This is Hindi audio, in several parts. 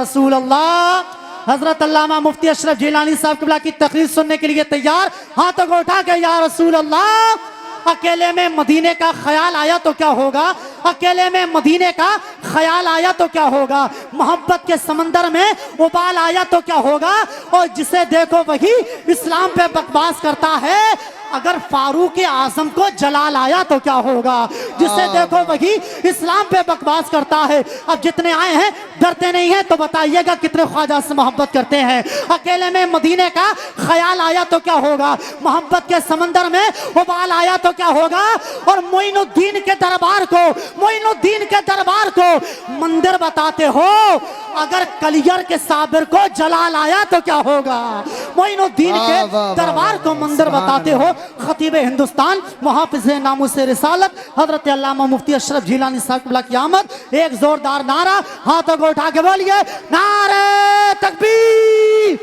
रसूल अल्लाह हजरत अल्लामा मुफ्ती अशरफ जिलानी साहब क़िबला की तकरीर सुनने के लिए तैयार। हाथों को उठा के या रसूल अल्लाह। अकेले में मदीने का ख्याल आया तो क्या होगा, अकेले में मदीने का ख्याल आया तो क्या होगा, मोहब्बत के समंदर में उबाल आया तो क्या होगा। और जिसे देखो वही इस्लाम पे बकवास करता है, अगर फारूक आजम को जलाल आया तो क्या होगा। जिसे देखो वही इस्लाम पे बकवास करता है। अब जितने आए हैं डरते नहीं हैं तो बताइएगा कितने ख्वाजा से मोहब्बत करते हैं। अकेले में मदीने का ख्याल आया तो क्या होगा, मोहब्बत के समंदर में उबाल आया तो क्या होगा। और मोइनुद्दीन के दरबार को, मोइनुद्दीन के दरबार को मंदिर बताते हो, अगर कलियर के साबिर को जलाल आया तो क्या होगा। मोइनुद्दीन के दरबार को मंदिर बताते हो। खतीब हिंदुस्तान मुहाफिज़ नामुस रिसालत हजरत अल्लामा मुफ्ती अशरफ जिलानी साहब क़िबला की आमद। एक जोरदार नारा हाथों को उठा के बोलिए, नारे तकबीर।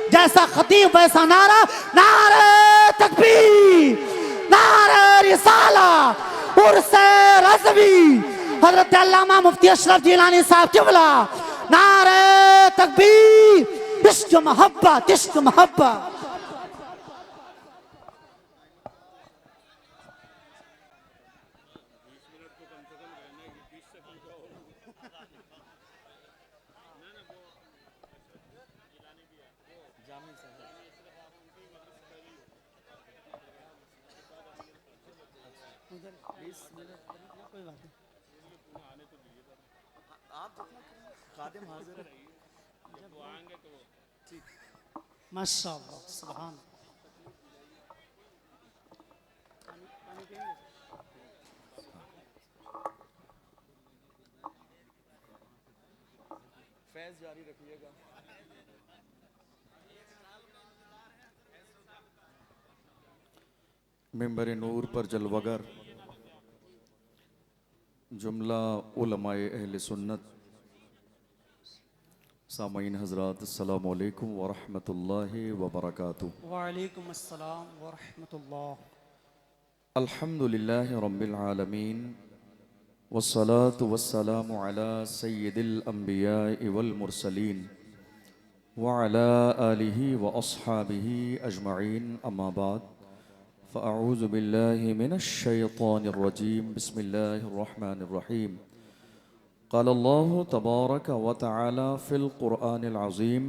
जैसा खतीब वैसा नारा, नारे तकबीर, नारे रिसाला, उर्से रज़वी हजरत अल्लामा मुफ्ती अशरफ जिलानी साहब क़िबला। नारे तकबीर, इश्क मोहब्बत, इश्क मोहब्बत। माशाअल्लाह सुभान। फैज़ जारी रखिएगा। मिंबर नूर पर जलवगर जुमला उलमाए अहले सुन्नत, सामईन हज़रात, अस्सलामु अलैकुम व रहमतुल्लाहि व बरकातुहू। वालेकुम अस्सलाम व रहमतुल्लाह। अल्हम्दुलिल्लाहि रब्बिल आलमीन वस्सलातु वस्सलामु अला सय्यिदिल अंबियाइ वल मुरसलीन व अला आलिहि व अस्हाबिहि अजमईन, अम्मा बाद। फ़अऊज़ु बिल्लाहि मिनश शैतानिर रजीम, बिस्मिल्लाहिर रहमानिर रहीम। क़ाल अल्लाहु तबारक व तआला फ़िल क़ुरआनिल अज़ीम,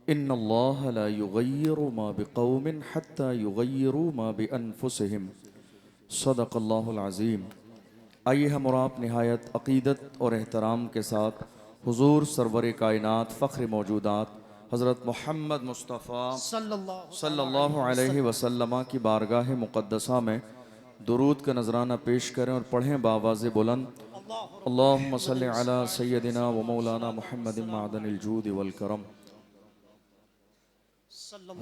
इन्नल्लाह ला युग़य्यिरु मा बिक़ौमिन हत्ता युग़य्यिरु मा बिअन्फ़ुसिहिम, सदक़ल्लाहुल अज़ीम। आइए हम और आप निहायत अक़ीदत और एहतराम के साथ हुज़ूर सरवर कायनात फ़ख्र मौजूदात हज़रत मोहम्मद मुस्तफ़ा सल्लल्लाहु अलैहि वसल्लम की बारगाह मुक़द्दसा में दुरूद का नजराना पेश करें और पढ़ें बावाज़ बुलंद, अल्लाहुम्मा सल्लि अला सय्यदिना व मौलाना मुहम्मदिन मादनिल जूद वल करम।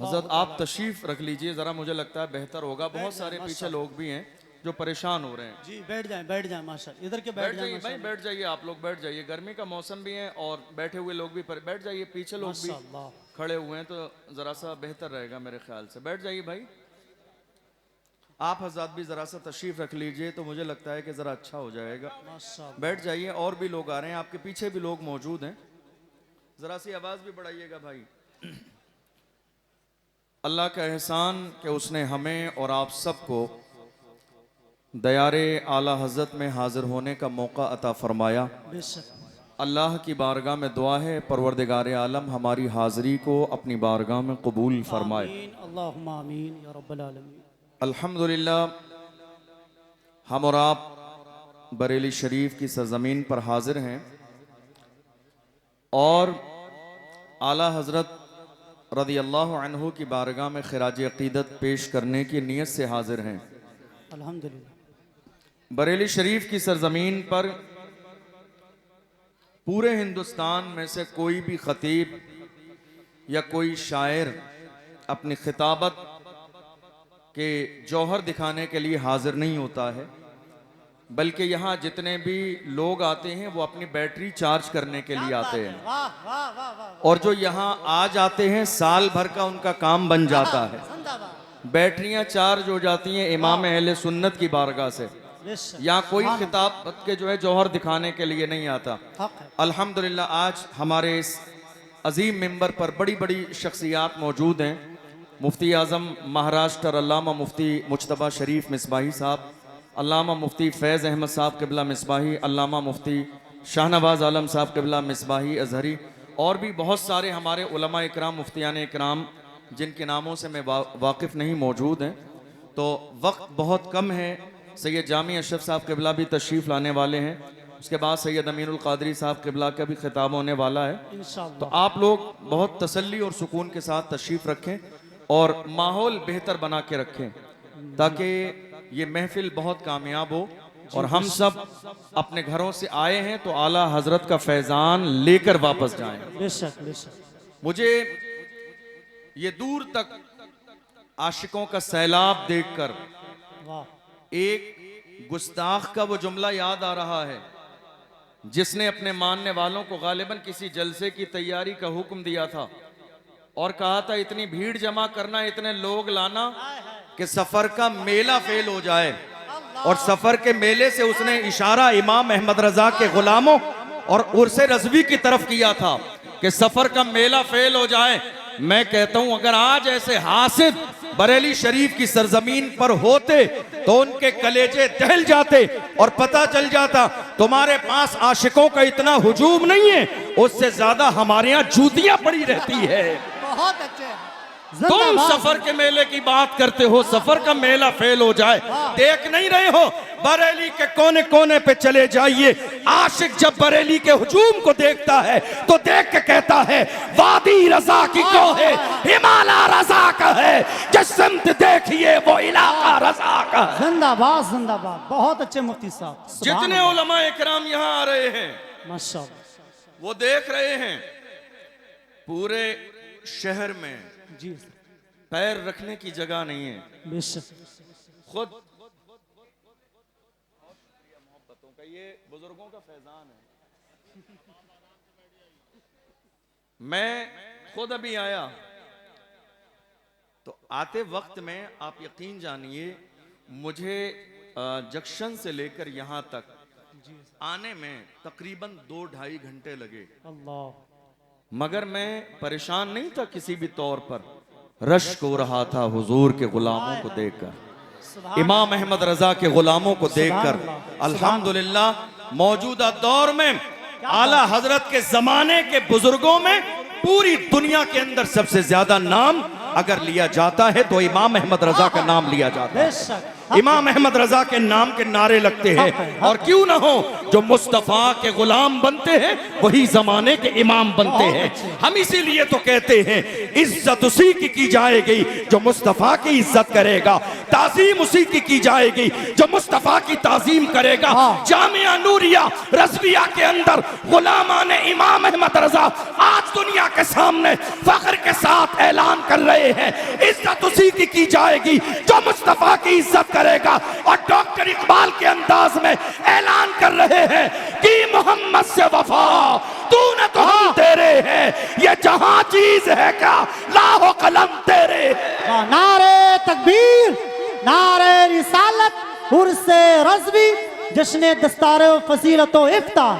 हज़रत आप तशरीफ़ रख लीजिए, ज़रा मुझे लगता है बेहतर होगा। बहुत सारे पीछे लोग भी हैं जो परेशान हो रहे हैं। जी बैठ जाएं माशाअल्लाह, इधर के बैठ जाइए भाई, बैठ जाइए, आप लोग बैठ जाइए। गर्मी का मौसम भी है और बैठे हुए लोग भी बैठ जाइए। पीछे लोग भी खड़े हुए हैं तो ज़रा सा बेहतर रहेगा मेरे ख्याल से। बैठ जाइए भाई। आप हज़रत भी ज़रा सा तशरीफ़ रख लीजिए तो मुझे लगता है कि ज़रा अच्छा हो जाएगा। बैठ जाइए। और भी लोग आ रहे हैं, आपके पीछे भी लोग मौजूद हैं। ज़रा सी आवाज़ भी बढ़ाइएगा भाई। अल्लाह का एहसान कि उसने हमें और आप सबको दयारे आला हज़रत में हाज़िर होने का मौका अता फ़रमाया। अल्लाह की बारगाह में दुआ है, परवरदिगार आलम हमारी हाज़िरी को अपनी बारगाह में कबूल फ़रमाए। अल्लाहुम्मा आमीन या रब्बल आलमीन। अल्हम्दुलिल्लाह, हम और आप बरेली शरीफ की सरज़मीन पर हाज़िर हैं और आला हज़रत रज़ी अल्लाहु अन्हु की बारगाह में ख़िराज अक़ीदत पेश करने की नीयत से हाज़िर हैं। अल्हम्दुलिल्लाह, बरेली शरीफ की सरजमीन पर पूरे हिंदुस्तान में से कोई भी खतीब या कोई शायर अपनी खिताबत के जौहर दिखाने के लिए हाजिर नहीं होता है, बल्कि यहाँ जितने भी लोग आते हैं वो अपनी बैटरी चार्ज करने के लिए आते हैं। और जो यहाँ आ जाते हैं साल भर का उनका काम बन जाता है। बैटरियां चार्ज हो जाती हैं इमाम अहले सुन्नत की बारगाह से। बेशक। यहाँ कोई खिताब के जो है जौहर दिखाने के लिए नहीं आता। हक है। अल्हम्दुलिल्लाह आज हमारे इस अजीम मिंबर पर बड़ी बड़ी शख्सियात मौजूद हैं। मुफ्ती आज़म महाराष्ट्र अल्लामा मुफ्ती मुज्तबा शरीफ मिसबाही साहब, अल्लामा मुफ्ती फैज़ अहमद साहब क़िबला मिसबाही, अल्लामा मुफ्ती शाहनवाज आलम साहब क़िबला मिसबाही अजहरी, और भी बहुत सारे हमारे उलमा इकराम, मुफ्तियान इकराम जिनके नामों से मैं वाकिफ़ नहीं मौजूद हैं। तो वक्त बहुत कम है। सैयद जामी अशरफ साहब क़िबला भी तशरीफ़ लाने वाले हैं। उसके बाद सैयद अमीनुल क़ादरी साहब क़िबला का भी खिताब होने वाला है। इंशाअल्लाह। तो आप लोग बहुत तसल्ली और सुकून के साथ तशरीफ़ रखें और माहौल बेहतर बना के रखें ताकि ये महफिल बहुत कामयाब हो और हम सब अपने घरों से आए हैं तो आला हजरत का फैज़ान लेकर वापस जाएं। बेशक बेशक। मुझे ये दूर तक आशिकों का सैलाब देखकर वाह। एक गुस्ताख का वो जुमला याद आ रहा है जिसने अपने मानने वालों को गालिबन किसी जलसे की तैयारी का हुक्म दिया था और कहा था इतनी भीड़ जमा करना, इतने लोग लाना कि सफर का मेला फेल हो जाए। और सफर के मेले से उसने इशारा इमाम अहमद रजा के गुलामों और उर्से रज़वी की तरफ किया था कि सफर का मेला फेल हो जाए। मैं कहता हूं अगर आज ऐसे हासिद बरेली शरीफ की सरजमीन पर होते तो उनके कलेजे दहल जाते और पता चल जाता तुम्हारे पास आशिकों का इतना हुजूम नहीं है, उससे ज्यादा हमारे यहाँ जूतियां पड़ी रहती है। बहुत अच्छे। तुम सफर के मेले की बात करते हो, सफर का मेला फेल हो जाए, देख नहीं रहे हो? बरेली के कोने कोने पे चले जाइए, आशिक जब बरेली के हुजूम को देखता है तो देख के कहता है वादी रजा की को है, हिमालय रजा का है, जिस सिमत देखिए वो इलाका रजा का है। जिंदाबाद जिंदाबाद। बहुत अच्छे मुफ्ती साहब। जितने उलमा इकराम यहाँ आ रहे हैं माशाअल्लाह। वो देख रहे हैं पूरे शहर में जी पैर रखने की जगह नहीं है। बेशक। खुद मोहब्बतों का ये बुजुर्गों का फैजान है। मैं खुद अभी आया तो आते वक्त में आप यकीन जानिए मुझे जंक्शन से लेकर यहाँ तक आने में तकरीबन 2-2.5 घंटे लगे। अल्लाह। मगर मैं परेशान नहीं था किसी भी तौर पर, रश्क हो रहा था हुजूर के गुलामों को देखकर, इमाम अहमद रजा के गुलामों को देखकर। अल्हम्दुलिल्लाह मौजूदा दौर में आला हजरत के जमाने के बुजुर्गों में पूरी दुनिया के अंदर सबसे ज्यादा नाम अगर लिया जाता है तो इमाम अहमद रजा का नाम लिया जाता है। बेशक। इमाम अहमद रजा के नाम के नारे लगते हैं और क्यों ना हो, जो मुस्तफा के गुलाम बनते हैं वही जमाने के इमाम बनते हैं। हम इसीलिए तो कहते हैं इज्जत उसी की जाएगी जो मुस्तफा की इज्जत करेगा, ताजीम उसी की जाएगी जो मुस्तफा की ताजीम करेगा। जामिया नूरिया रज़विया के अंदर गुलामान इमाम अहमद रजा आज दुनिया के सामने फख्र के साथ ऐलान कर रहे हैं इज्जत उसी की जाएगी जो मुस्तफा की इज्जत करेगा। और डॉक्टर इकबाल के अंदाज में ऐलान कर रहे हैं कि मोहम्मद से वफा तूने तो हम तेरे हैं, ये जहां चीज है क्या लाहो कलम तेरे है। नारे तकबीर, नारे रिसालत, उर्से रज़वी, जश्न दस्तार फजीलत व इफ्तार।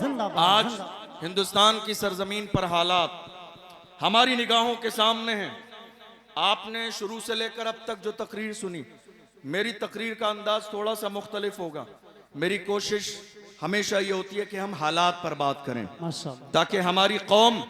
जिंदाबाद। आज हिंदुस्तान की सरजमीन पर हालात हमारी निगाहों के सामने हैं। आपने शुरू से लेकर अब तक जो तकरीर सुनी, मेरी तकरीर का अंदाज थोड़ा सा मुख्तलिफ होगा। मेरी कोशिश हमेशा ये होती है कि हम हालात पर बात करें माशाअल्लाह, ताकि हमारी कौम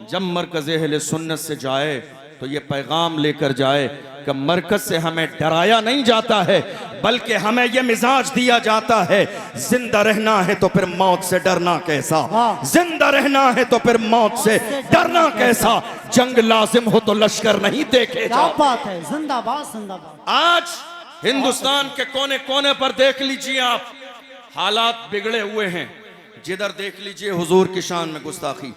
जब मरकज़ अहले सुन्नत से जाए तो ये पैगाम लेकर जाए कि मरकज से हमें डराया नहीं जाता है, बल्कि हमें यह मिजाज दिया जाता है जिंदा रहना है तो फिर मौत से डरना कैसा, जिंदा रहना है तो फिर मौत से डरना कैसा, जंग लाजिम हो तो लश्कर नहीं देखे क्या बात है। जिंदाबाद जिंदाबाद। आज हिंदुस्तान के कोने कोने पर देख लीजिए आप, हालात बिगड़े हुए हैं। जिधर देख लीजिए हुजूर की शान में गुस्ताखी,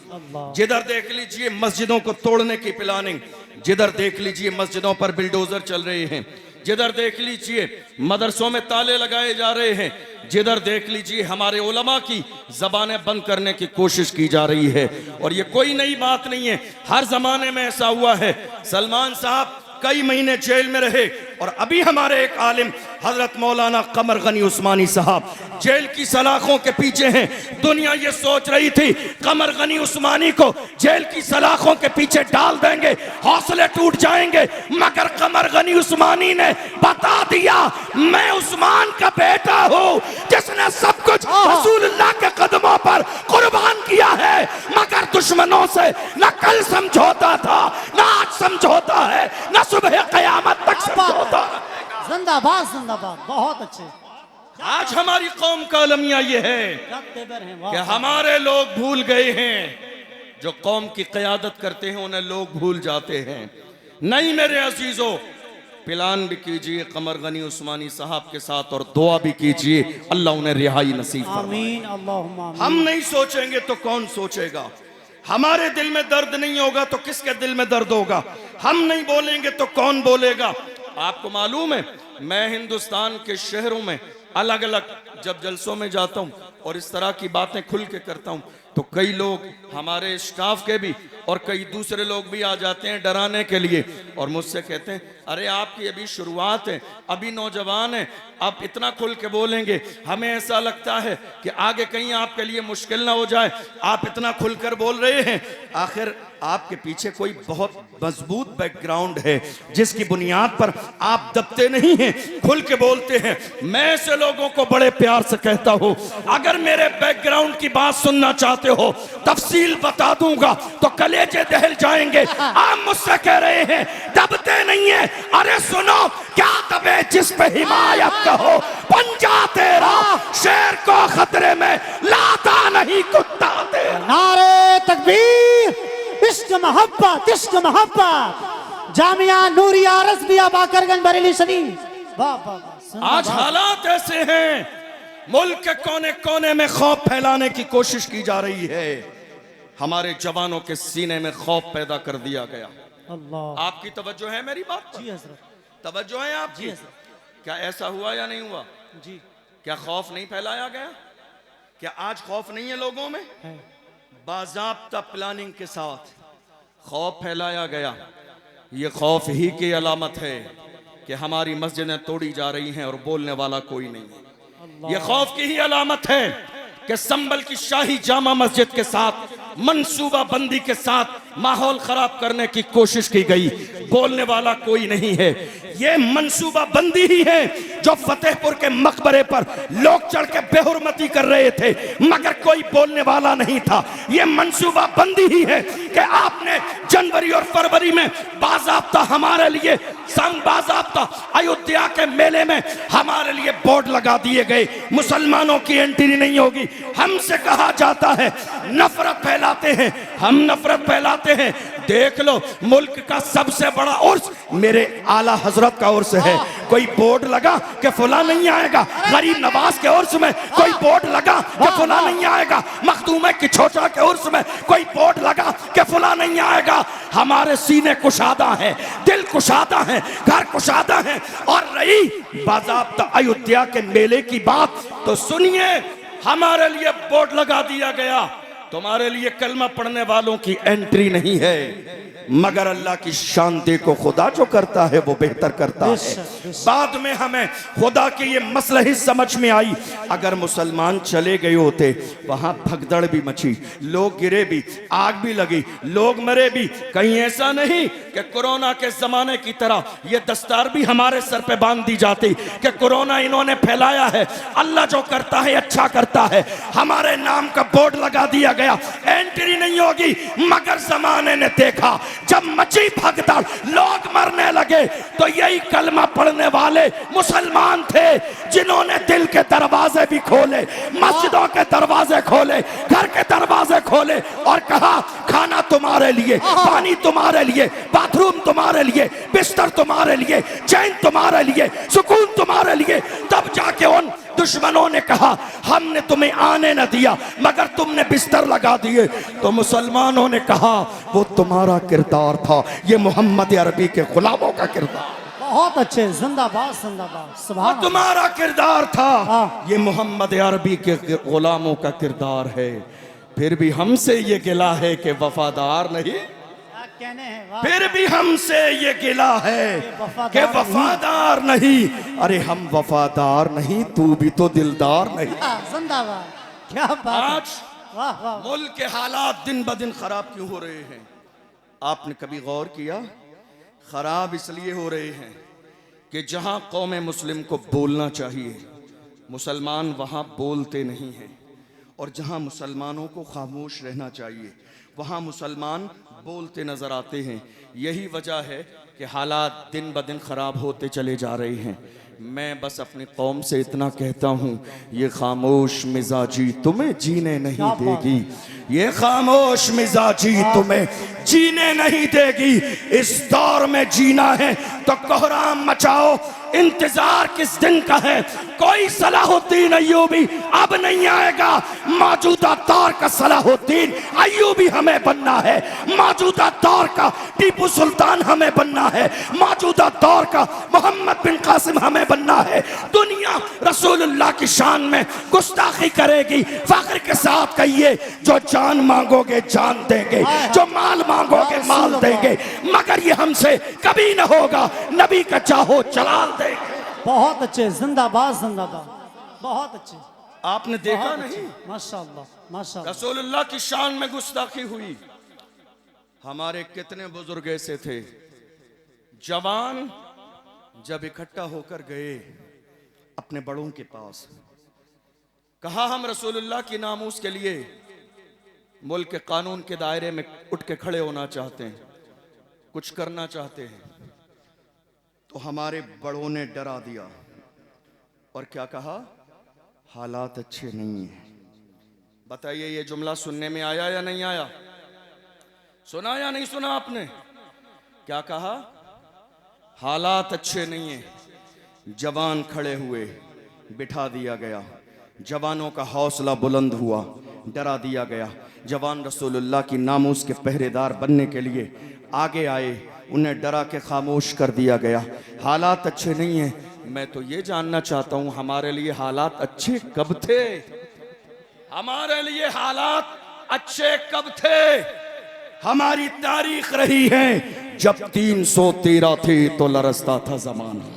जिधर देख लीजिए मस्जिदों को तोड़ने की प्लानिंग, जिधर देख लीजिए मस्जिदों पर बिल्डोजर चल रहे हैं, जिधर देख लीजिए मदरसों में ताले लगाए जा रहे हैं, जिधर देख लीजिए हमारे उलमा की जबानें बंद करने की कोशिश की जा रही है। और ये कोई नई बात नहीं है, हर जमाने में ऐसा हुआ है। सलमान साहब कई महीने जेल में रहे, और अभी हमारे एक आलिम हजरत मौलाना कमर गनी उस्मानी साहब जेल की सलाखों के पीछे हैं। दुनिया ये सोच रही थी कमर गनी उस्मानी को जेल की सलाखों के पीछे डाल देंगे, हौसले टूट जाएंगे, मगर कमर गनी उस्मानी ने बता दिया मैं उस्मान का बेटा हूँ जिसने सब कुछ रसूलुल्लाह के कदमों पर कुर्बान किया है, मगर दुश्मनों से न कल समझौता था, न आज समझौता है, न सुबह कयामत तक समझौता। जिंदाबाद जिंदाबाद, बहुत अच्छे। आज हमारी कौम का अलमिया ये है क्या तेवर हैं, वाह। कि हमारे लोग भूल गए हैं, जो कौम की क़यादत करते हैं उन्हें लोग भूल जाते हैं। नहीं मेरे अजीजों, प्लान भी कीजिए कमर गनी उस्मानी साहब के साथ और दुआ भी कीजिए अल्लाह उन्हें रिहाई नसीब फरमाए। आमीन अल्लाहुम्मा आमीन। हम नहीं सोचेंगे तो कौन सोचेगा? हमारे दिल में दर्द नहीं होगा तो किसके दिल में दर्द होगा? हम नहीं बोलेंगे तो कौन बोलेगा? आपको मालूम है मैं हिंदुस्तान के शहरों में अलग अलग जब जलसों में जाता हूँ और इस तरह की बातें खुल के करता हूँ तो कई लोग हमारे स्टाफ के भी और कई दूसरे लोग भी आ जाते हैं डराने के लिए और मुझसे कहते हैं अरे आपकी अभी शुरुआत है, अभी नौजवान है, आप इतना खुल के बोलेंगे, हमें ऐसा लगता है कि आगे कहीं आपके लिए मुश्किल ना हो जाए, आप इतना खुलकर बोल रहे हैं। आखिर आपके पीछे कोई बहुत मजबूत बैकग्राउंड है जिसकी बुनियाद पर आप दबते नहीं हैं, खुल के बोलते हैं। मैं ऐसे लोगों को बड़े प्यार से कहता हूँ अगर मेरे बैकग्राउंड की बात सुनना चाहते हो तफसील बता दूंगा तो कलेजे दहल जाएंगे। आप मुझसे कह रहे हैं दबते नहीं है, अरे सुनो क्या दबे जिस पे हिमायत कहो, पंजा तेरा शेर को खतरे में लाता नहीं कुत्ता तेरा। नारे तकबीर, इश्क मोहब्बत, इश्क मोहब्बत। जामिया नूरिया रज़विया बाकरगंज बरेली शरीफ। वाह वाह वाह। आज हालात ऐसे हैं, मुल्क के कोने कोने में खौफ फैलाने की कोशिश की जा रही है। हमारे जवानों के सीने में खौफ पैदा कर दिया गया। अल्लाह। आपकी तवज्जो है मेरी बात पर? जी हजरत, तवज्जो है आपकी? जी हजरत। क्या ऐसा हुआ या नहीं हुआ? जी क्या खौफ नहीं फैलाया गया? क्या आज खौफ नहीं है लोगों में? है। बाज़ाब्ता प्लानिंग के साथ खौफ फैलाया गया। ये खौफ ही की अलामत है कि हमारी मस्जिदें तोड़ी जा रही हैं और बोलने वाला कोई नहीं है। ये खौफ की ही अलामत है कि संभल की शाही जामा मस्जिद के साथ मंसूबा बंदी के साथ माहौल खराब करने की कोशिश की गई, बोलने वाला कोई नहीं है। ये मंसूबा बंदी ही है जो फतेहपुर के मकबरे पर लोग चढ़ के बेहुरमती कर रहे थे मगर कोई बोलने वाला नहीं था। ये मंसूबा बंदी ही है कि आपने जनवरी और फरवरी में बाज़ाब्ता हमारे लिए बाज़ाब्ता अयोध्या के मेले में हमारे लिए बोर्ड लगा दिए गए, मुसलमानों की एंट्री नहीं होगी। हमसे कहा जाता है नफरत फैलाते हैं, हम नफरत फैलाते हैं। देख लो मुल्क का सबसे बड़ा उर्स मेरे आला हजरत का उर्स है, कोई बोर्ड लगा कि फुला नहीं आएगा? गरीब नवाज के उर्स में कोई बोर्ड लगा कि फुला नहीं आएगा? मखदूम की छोटा के उर्स में कोई बोर्ड लगा कि फुला नहीं आएगा? हमारे सीने कुशादा है, दिल कुशादा है, घर कुशादा है। और रही बाज़ाब्ता अयोध्या के मेले की बात तो सुनिए, हमारे लिए बोर्ड लगा दिया गया, तुम्हारे लिए कलमा पढ़ने वालों की एंट्री नहीं है, मगर अल्लाह की शान देखो, खुदा जो करता है वो बेहतर करता है। बाद में हमें खुदा की ये मसलही समझ में आई, अगर मुसलमान चले गए होते वहां भगदड़ भी मची, लोग गिरे भी, आग भी लगी, लोग मरे भी। कहीं ऐसा नहीं कि कोरोना के जमाने की तरह ये दस्तार भी हमारे सर पे बांध दी जाती कि कोरोना इन्होंने फैलाया है, अल्लाह जो करता है अच्छा करता है। हमारे नाम का बोर्ड लगा दिया गया, एंट्री नहीं होगी, मगर जमाने ने देखा जब मची भगदड़, लोग मरने लगे तो यही कलमा पढ़ने वाले मुसलमान थे जिन्होंने दिल के दरवाजे भी खोले, मस्जिदों के दरवाजे खोले, घर के दरवाजे खोले और कहा खाना तुम्हारे लिए, पानी तुम्हारे लिए, बाथरूम तुम्हारे लिए, बिस्तर तुम्हारे लिए, चैन तुम्हारे लिए, सुकून तुम्हारे लिए। तब जाके उन दुश्मनों ने कहा हमने तुम्हें आने न दिया मगर तुमने बिस्तर लगा दिए। तो मुसलमानों ने कहा वो तुम्हारा किरदार था, ये मोहम्मद अरबी के गुलामों का किरदार। बहुत अच्छे, जिंदाबाद जिंदाबाद, सुभान तुम्हारा किरदार था, हाँ। ये मोहम्मद अरबी के गुलामों का किरदार है। फिर भी हमसे ये गिला है कि वफादार नहीं। क्या कहने हैं वाह। फिर भी हमसे ये गिला है कि वफादार नहीं। अरे हम वफादार नहीं, तू भी तो दिलदार नहीं। जिंदाबाद, क्या बात है। आज वाह वाह। मुल्क के हालात दिन ब दिन खराब क्यों हो रहे हैं? आपने कभी गौर किया? खराब इसलिए हो रहे हैं कि जहां कौम मुस्लिम को बोलना चाहिए, मुसलमान वहां बोलते नहीं हैं, और जहां मुसलमानों को खामोश रहना चाहिए, वहां मुसलमान बोलते नजर आते हैं। यही वजह है कि हालात दिन ब दिन खराब होते चले जा रहे हैं। मैं बस अपनी कौम से इतना कहता हूँ, ये खामोश मिजाजी तुम्हें जीने नहीं देगी। ये खामोश मिजाजी तुम्हें जीने नहीं देगी। इस दौर में जीना है तो कोहराम मचाओ। इंतजार किस दिन का है? कोई सलाहुद्दीन अय्यूबी अब नहीं आएगा। मौजूदा दौर का सलाहुद्दीन अय्यूबी हमें बनना है। मौजूदा दौर का टीपू सुल्तान हमें बनना है। मौजूदा दौर का मोहम्मद बिन कासिम हमें बनना है। दुनिया रसूलुल्लाह की शान में गुस्ताखी करेगी। फख्र के साथ कहिए, जो जान मांगोगे जान देंगे, जो माल मांगोगे माल देंगे, मगर ये हमसे कभी न होगा। नबी का चाहो जलाल देंगे। बहुत अच्छे, जिंदाबाद जिंदाबाद, बहुत अच्छे। आपने देखा बहुत नहीं, अच्छे। माशाअल्लाह माशाअल्लाह। रसूलुल्लाह की शान में गुस्ताखी हुई। हमारे कितने बुजुर्ग ऐसे थे, जवान जब इकट्ठा होकर गए अपने बड़ों के पास, कहा हम रसूलुल्लाह की नामूस के लिए मुल्क के कानून के दायरे में उठ के खड़े होना चाहते हैं, कुछ करना चाहते हैं। तो हमारे बड़ों ने डरा दिया और क्या कहा? हालात अच्छे नहीं हैं। बताइए, ये जुमला सुनने में आया या नहीं आया? सुना या नहीं सुना आपने? क्या कहा? हालात अच्छे नहीं हैं। जवान खड़े हुए, बिठा दिया गया। जवानों का हौसला बुलंद हुआ, डरा दिया गया। जवान रसूलुल्लाह की नामूस के पहरेदार बनने के लिए आगे आए, उन्हें डरा के खामोश कर दिया गया। हालात अच्छे नहीं हैं। मैं तो ये जानना चाहता हूं, हमारे लिए हालात अच्छे कब थे? हमारे लिए हालात अच्छे कब थे? हमारी तारीख रही है, जब 313 थे तो लरसता था जमाना।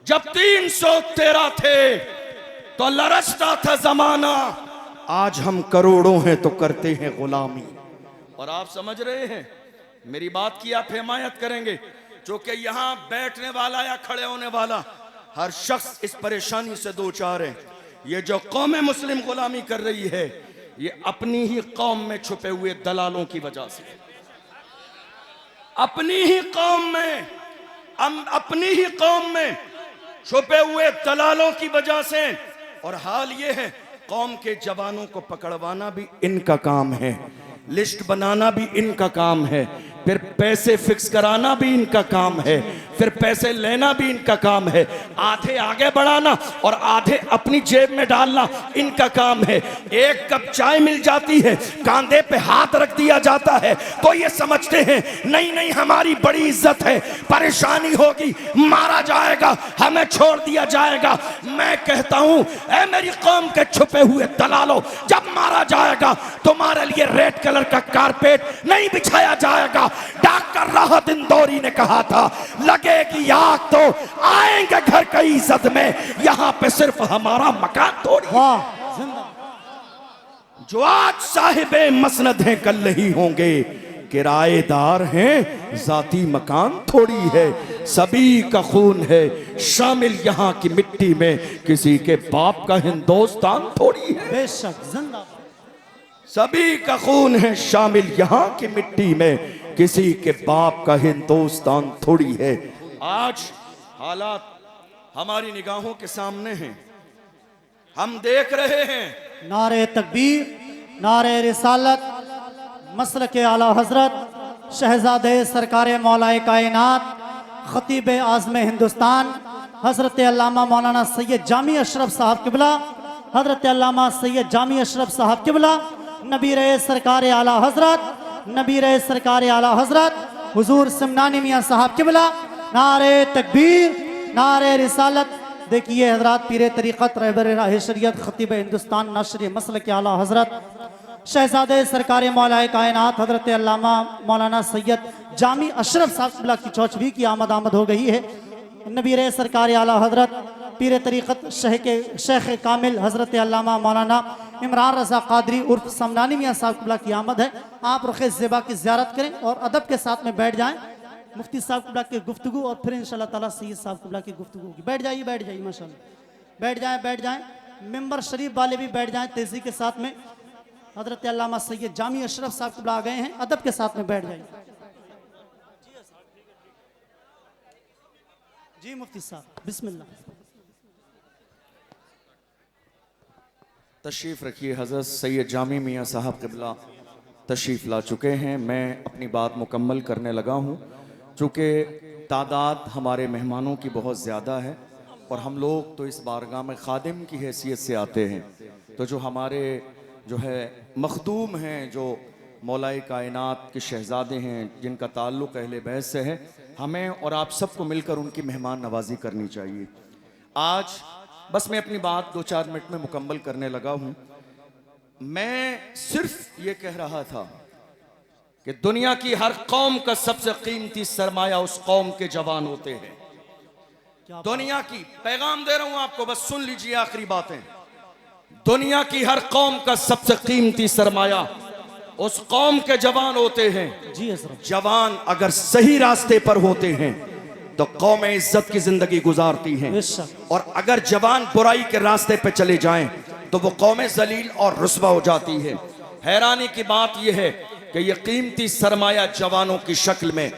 जब 313 थे तो लरसता था जमाना। आज हम करोड़ों हैं तो करते हैं गुलामी। और आप समझ रहे हैं, मेरी बात की आप हिमायत करेंगे, क्योंकि यहां बैठने वाला या खड़े होने वाला हर शख्स इस परेशानी से दो चार है। ये जो कौम मुस्लिम गुलामी कर रही है, ये अपनी ही कौम में छुपे हुए दलालों की वजह से, अपनी ही कौम में, अपनी ही कौम में छुपे हुए दलालों की वजह से। और हाल ये है, कौम के जवानों को पकड़वाना भी इनका काम है, लिस्ट बनाना भी इनका काम है, फिर पैसे फिक्स कराना भी इनका काम है, फिर पैसे लेना भी इनका काम है। आधे आगे बढ़ाना और आधे अपनी जेब में डालना इनका काम है। एक कप चाय मिल जाती है, कांधे पे हाथ रख दिया जाता है तो ये समझते हैं नहीं नहीं हमारी बड़ी इज्जत है, परेशानी होगी, मारा जाएगा, हमें छोड़ दिया जाएगा। मैं कहता हूं, ऐ मेरी कौम के छुपे हुए दलालों, जब मारा जाएगा तुम्हारे लिए रेड कलर का कारपेट नहीं बिछाया जाएगा। डॉक्टर राहत इंदौरी ने कहा था, लगेगी आग तो आएंगे घर की इज्जत में, यहां पे सिर्फ हमारा मकान थोड़ी। जो आज साहिबे मसनद हैं कल नहीं होंगे, किराएदार हैं जाती मकान थोड़ी है। सभी का खून है शामिल यहाँ की मिट्टी में, किसी के बाप का हिंदुस्तान थोड़ी है। बेशक जिंदा, सभी का खून है शामिल यहाँ की मिट्टी में, किसी के बाप का हिंदुस्तान थोड़ी है। आज हालात हमारी निगाहों के सामने हैं, हम देख रहे हैं। नारे तकबीर, नारे रिसालत, मसलके आला हजरत शहजादे सरकार मौलाए कायनात खतीब आज़म हिंदुस्तान हजरत अल्लामा मौलाना सैयद जामी अशरफ साहब किबला, हजरत अल्लामा सैयद जामी अशरफ साहब किबला, नबी रहे सरकार आला हजरत, नबी रहे सरकार आला हजरत हुजूर सिमनानी मियाँ साहब किबला। नारे तकबीर, नारे रिसालत। देखिए हजरात, पीर तरीक़त रहबर राह शरीयत खतीब हिंदुस्तान नाशरी मसलक आला हजरत शहजादे सरकार मौलाए कायनात हजरत अल्लामा मौलाना सैयद जामी अशरफ साहब क़िबला की चौचवी की आमद हो गई है। नबीर सरकार आला हजरत पीर तरीक़त शेख कामिल हजरत अल्लामा मौलाना इमरान रज़ा क़ादरी उर्फ समनानी मियाँ साहब क़िबला की आमद है। आप रुख़ ज़िबा की ज़ियारत करें और अदब के साथ में बैठ जाएं। मुफ्ती साहब क़िबला की गुफ्तगू और फिर इंशाअल्लाह ताला सैयद साहब क़िबला की गुफ्तगू होगी। बैठ जाइए माशाअल्लाह, बैठ जाएं। मिंबर शरीफ वाले भी बैठ जाएं तेज़ी के साथ में। हजरत अल्लामा सैयद जामी अशरफ साहब क़िबला आ गए हैं, अदब के साथ में बैठ जाइए। जी मुफ्ती साहब बिस्मिल्लाह। तशरीफ़ रखिए। हज़रत सैयद जामी मियाँ साहब क़िबला तशरीफ़ ला चुके हैं। मैं अपनी बात मुकम्मल करने लगा हूँ। चूँकि तादाद हमारे मेहमानों की बहुत ज़्यादा है और हम लोग तो इस बारगाह में खादिम की हैसियत से आते हैं, तो जो हमारे जो है मखदूम हैं, जो मौलाए कायनात के शहज़ादे हैं, जिनका ताल्लुक़ अहले बैत से है, हमें और आप सबको मिलकर उनकी मेहमान नवाजी करनी चाहिए। आज बस मैं अपनी बात 2-4 मिनट में मुकम्मल करने लगा हूँ। मैं सिर्फ ये कह रहा था कि दुनिया की हर कौम का सबसे कीमती सरमाया उस कौम के जवान होते हैं। दुनिया की पैगाम दे रहा हूं आपको, बस सुन लीजिए आखिरी बातें। दुनिया की हर कौम का सबसे कीमती सरमाया उस कौम के जवान होते हैं। जी हज़रत। जवान अगर सही रास्ते पर होते हैं तो कौम इज्जत की जिंदगी गुजारती हैं, और अगर जवान बुराई के रास्ते पे चले जाएं तो वो कौम जलील और रुस्वा हो जाती है। हैरानी की बात यह है कि ये कीमती सरमाया जवानों की शक्ल में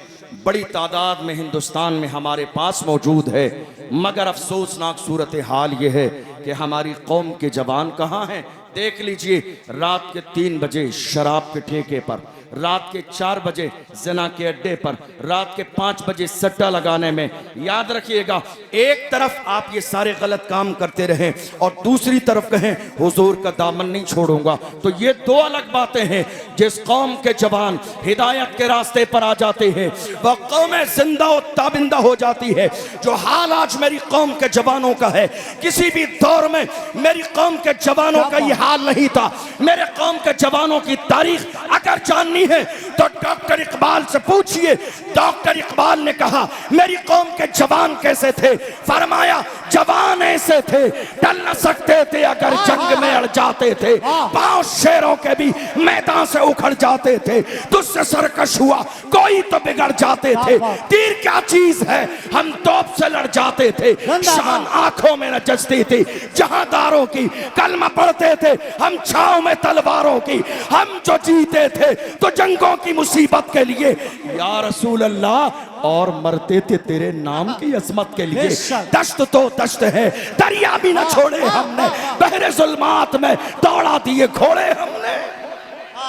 बड़ी तादाद में हिंदुस्तान में हमारे पास मौजूद है, मगर अफसोसनाक सूरत हाल ये है कि हमारी कौम के जवान कहाँ हैं। देख लीजिए, रात के 3 बजे शराब के ठेके पर, रात के 4 बजे जना के अड्डे पर, रात के 5 बजे सट्टा लगाने में। याद रखिएगा, एक तरफ आप ये सारे गलत काम करते रहें और दूसरी तरफ कहें हुजूर का दामन नहीं छोड़ूंगा, तो ये 2 अलग बातें हैं। जिस कौम के जवान हिदायत के रास्ते पर आ जाते हैं वह कौम जिंदा और ताबिंदा हो जाती है। जो हाल आज मेरी कौम के जवानों का है, किसी भी दौर में मेरी कौम के जवानों का ये हाल नहीं था। मेरे कौम के जवानों की तारीख अगर जाननी है तो डॉक्टर इकबाल से पूछिए। डॉक्टर इकबाल ने कहा मेरी कौम के जवान कैसे थे, फरमाया जवान ऐसे थे टल न सकते थे अगर जंग में अड़ जाते थे, पांव शेरों के भी मैदान से उखड़ जाते थे, तुझसे सरकश हुआ कोई तो बिगड़ जाते थे, तीर क्या चीज है हम तोप से लड़ जाते थे, शान आंखों में न जचती थी जहांदारों की, कलमा पढ़ते थे हम छाव में तलवारों की, हम जो जीते थे तो जंगों की मुसीबत के लिए या रसूल अल्लाह, और मरते थे तेरे नाम की अजमत के लिए। दश्त तो दश्त है, दरिया भी न छोड़े हमने, बहरे जुल्मात में दौड़ा दिए घोड़े हमने।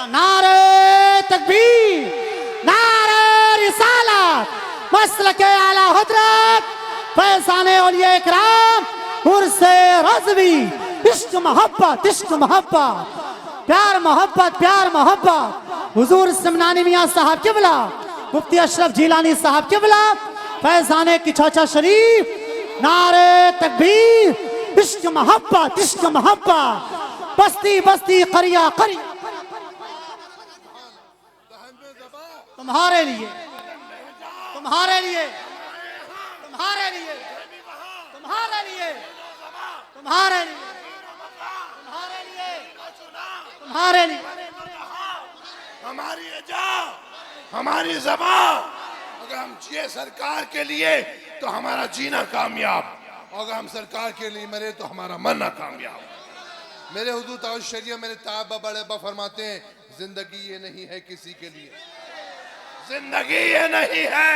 नारे तकबीर, नारे रिसालत, मसलके आला हजरत, फैज़ाने औलिया इकराम, उर्से रज़वी, इश्क मोहब्बत, इश्क मोहब्बत, प्यार मोहब्बत, प्यार मोहब्बत। हुजूर समनानी मियाँ साहब क़िबला, मुफ्ती अशरफ जिलानी साहब क़िबला, फैज़ाने की चौचा शरीफ, नारे तकबीर, इश्क मोहब्बत, इश्क मोहब्बत, बस्ती बस्ती करिया करिया तुम्हारे लिए, तुम्हारे लिए, तुम्हारे लिए, तुम्हारे लिए, तुम्हारे लिए, तुम्हारे लिए, तुम्हारे लिए। हमारी अजा, हमारी ज़बान, अगर हम जिए सरकार के लिए तो हमारा जीना कामयाब, अगर हम सरकार के लिए मरे तो हमारा मरना कामयाब। मेरे हुजूर ताज शरीयत मेरे ताबा बड़े बा फरमाते हैं, जिंदगी ये नहीं है किसी के लिए, जिंदगी ये नहीं है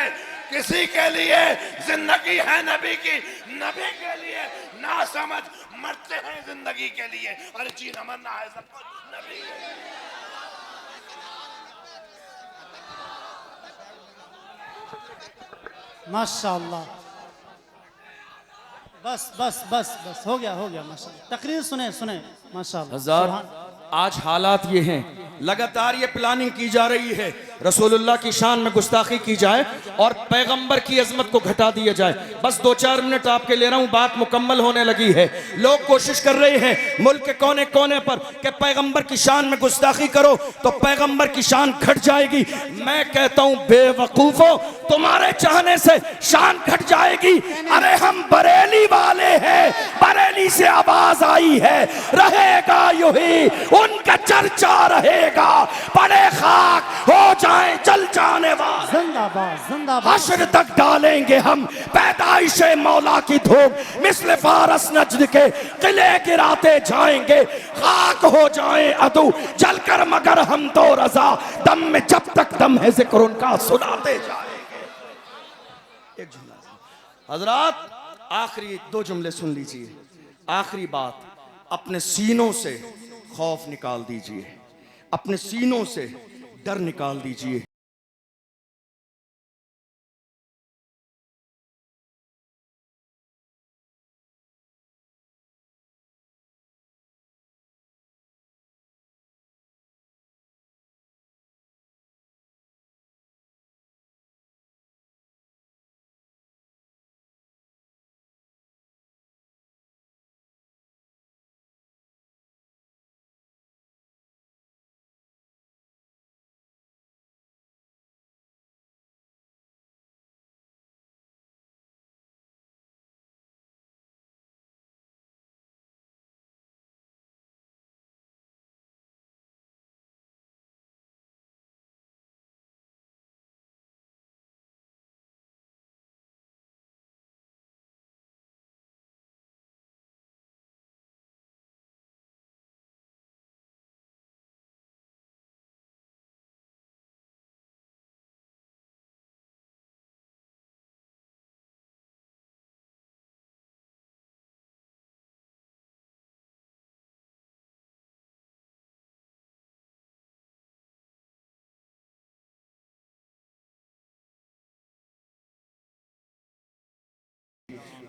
किसी के लिए, जिंदगी है नबी की, नबी के लिए। ना समझ मरते हैं जिंदगी के लिए, अरे जीना मरना है सब कुछ नबी के लिए। माशाअल्लाह, बस बस बस बस हो गया माशाअल्लाह। तकरीर सुने सुने माशाअल्लाह। हज़ार आज हालात ये हैं, लगातार ये प्लानिंग की जा रही है रसूलुल्लाह की शान में गुस्ताखी की जाए और पैगंबर की अजमत को घटा दिया जाए। बस 2-4 मिनट आपके ले रहा हूं, बात मुकम्मल होने लगी है। लोग कोशिश कर रहे हैं मुल्क के कोने कोने पर कि पैगंबर की शान में गुस्ताखी करो तो पैगंबर की शान घट जाएगी। मैं कहता हूं बेवकूफो, तुम्हारे चाहने से शान घट जाएगी। अरे हम बरेली वाले हैं, बरेली से आवाज आई है, रहेगा यूं ही उनका चर्चा रहेगा, बड़े खाक हो जाए जल जाने वाले, जिंदाबाद जिंदाबाद। हश्र तक डालेंगे हम पैदाइशे मौला की धूप, मिस्ल फारस नजद के किले गिराते जाएंगे, खाक हो जाए अदू जलकर मगर हम तो रजा, दम में जब तक दम है जिक्र उनका सुनाते जाएंगे। एक जुमला हजरात, आखिरी 2 जुमले सुन लीजिए। आखिरी बात, अपने सीनों से खौफ निकाल दीजिए, अपने सीनों से डर निकाल दीजिए।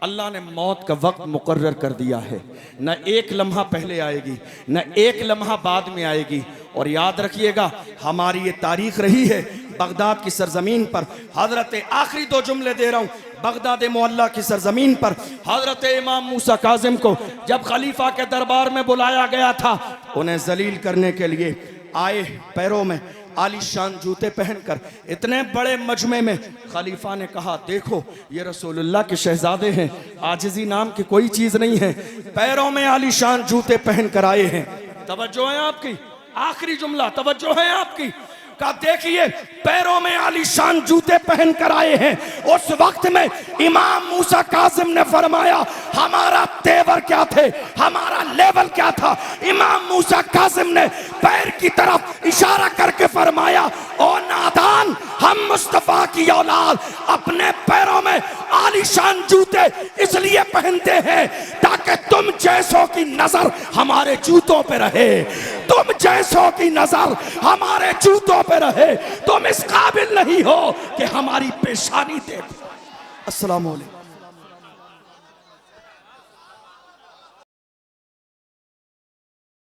अल्लाह ने मौत का वक्त मुकर्रर कर दिया है, न एक लम्हा पहले आएगी न एक लम्हा बाद में आएगी। और याद रखिएगा, हमारी ये तारीख रही है बगदाद की सरजमीन पर। हजरत आखिरी 2 जुमले दे रहा हूँ, बगदाद मुअल्ला की सरजमीन पर हजरत इमाम मूसा काजिम को जब खलीफा के दरबार में बुलाया गया था, उन्हें जलील करने के लिए आए, पैरों में आलीशान जूते पहनकर इतने बड़े मजमे में खलीफा ने कहा, देखो ये रसूलुल्लाह के शहजादे हैं, आजिज़ी नाम की कोई चीज नहीं है, पैरों में आलीशान जूते पहनकर आए हैं। तवज्जो है आपकी, आखिरी जुमला तवज्जो है आपकी। का देखिए, पैरों में आलीशान जूते पहनकर आए हैं। उस वक्त में इमाम मूसा काजिम ने फरमाया, हमारा तेवर क्या थे, हमारा लेवल क्या था। इमाम मूसा काजिम ने पैर की तरफ इशारा करके फरमाया, ओ नादान, हम मुस्तफा की औलाद अपने पैरों में आलीशान जूते इसलिए पहनते हैं ताकि तुम जैसों की नजर हमारे जूतों पे रहे, तुम जैसों की नजर हमारे जूतों पे रहे। तुम इस काबिल नहीं हो कि हमारी पेशानी देखो। अस्सलाम वालेकुम।